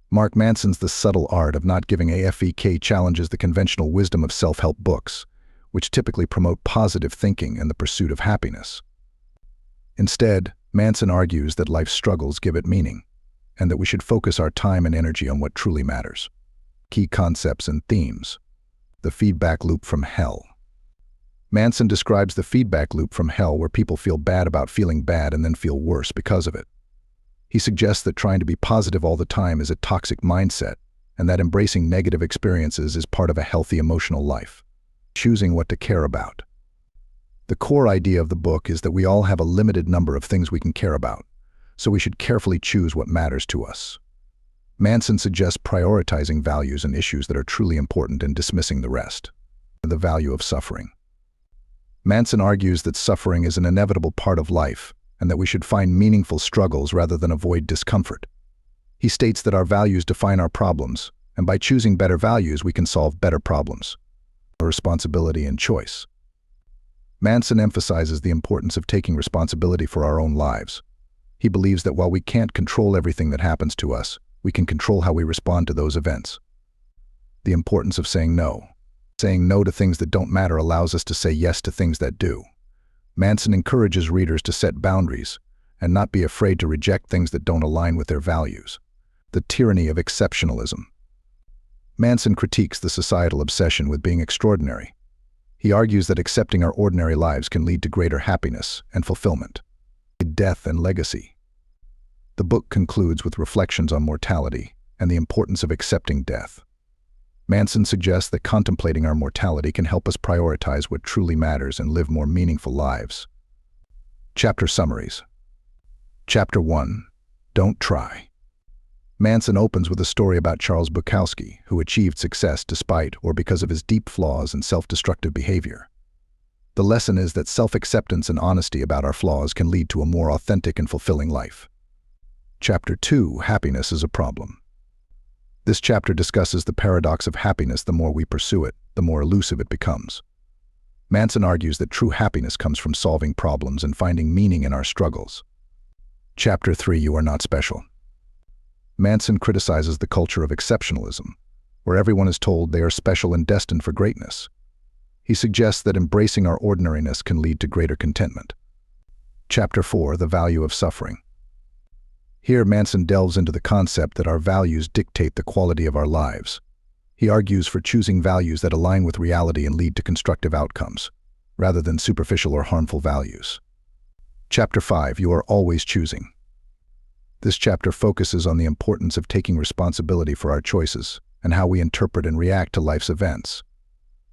Mark Manson's The Subtle Art of Not Giving a Fuck challenges the conventional wisdom of self-help books, which typically promote positive thinking and the pursuit of happiness. Instead, Manson argues that life's struggles give it meaning, and that we should focus our time and energy on what truly matters. Key concepts and themes. The feedback loop from hell. Manson describes the feedback loop from hell where people feel bad about feeling bad and then feel worse because of it. He suggests that trying to be positive all the time is a toxic mindset, and that embracing negative experiences is part of a healthy emotional life. Choosing what to care about. The core idea of the book is that we all have a limited number of things we can care about, so we should carefully choose what matters to us. Manson suggests prioritizing values and issues that are truly important and dismissing the rest. The value of suffering. Manson argues that suffering is an inevitable part of life, and that we should find meaningful struggles rather than avoid discomfort. He states that our values define our problems, and by choosing better values we can solve better problems. Responsibility and choice. Manson emphasizes the importance of taking responsibility for our own lives. He believes that while we can't control everything that happens to us, we can control how we respond to those events. The importance of saying no. Saying no to things that don't matter allows us to say yes to things that do. Manson encourages readers to set boundaries and not be afraid to reject things that don't align with their values. The tyranny of exceptionalism. Manson critiques the societal obsession with being extraordinary. He argues that accepting our ordinary lives can lead to greater happiness and fulfillment. Death and legacy. The book concludes with reflections on mortality and the importance of accepting death. Manson suggests that contemplating our mortality can help us prioritize what truly matters and live more meaningful lives. Chapter summaries. Chapter 1. Don't Try. Manson opens with a story about Charles Bukowski, who achieved success despite or because of his deep flaws and self-destructive behavior. The lesson is that self-acceptance and honesty about our flaws can lead to a more authentic and fulfilling life. Chapter 2. Happiness is a problem. This chapter discusses the paradox of happiness. The more we pursue it, the more elusive it becomes. Manson argues that true happiness comes from solving problems and finding meaning in our struggles. Chapter 3. You are not special. Manson criticizes the culture of exceptionalism, where everyone is told they are special and destined for greatness. He suggests that embracing our ordinariness can lead to greater contentment. Chapter 4. The value of suffering. Here, Manson delves into the concept that our values dictate the quality of our lives. He argues for choosing values that align with reality and lead to constructive outcomes, rather than superficial or harmful values. Chapter 5. You are always choosing. This chapter focuses on the importance of taking responsibility for our choices and how we interpret and react to life's events.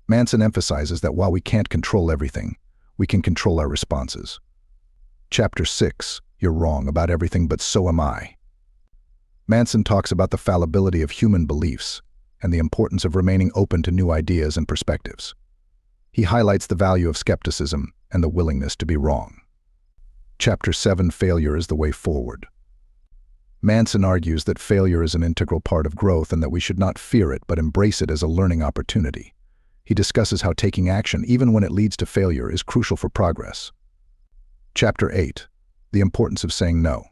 Manson emphasizes that while we can't control everything, we can control our responses. Chapter 6. You're wrong about everything, but so am I. Manson talks about the fallibility of human beliefs and the importance of remaining open to new ideas and perspectives. He highlights the value of skepticism and the willingness to be wrong. Chapter 7. Failure is the way forward. Manson argues that failure is an integral part of growth and that we should not fear it but embrace it as a learning opportunity. He discusses how taking action, even when it leads to failure, is crucial for progress. Chapter 8. The importance of saying no.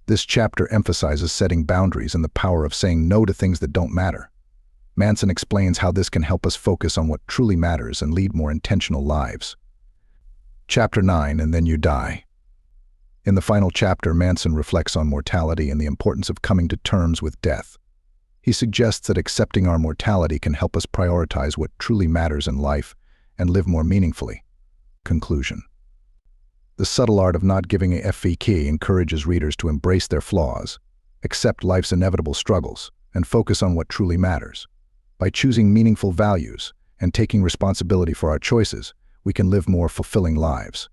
This chapter emphasizes setting boundaries and the power of saying no to things that don't matter. Manson explains how this can help us focus on what truly matters and lead more intentional lives. Chapter 9. And then you die. In the final chapter, Manson reflects on mortality and the importance of coming to terms with death. He suggests that accepting our mortality can help us prioritize what truly matters in life and live more meaningfully. Conclusion. The Subtle Art of Not Giving a Fuck encourages readers to embrace their flaws, accept life's inevitable struggles, and focus on what truly matters. By choosing meaningful values and taking responsibility for our choices, we can live more fulfilling lives.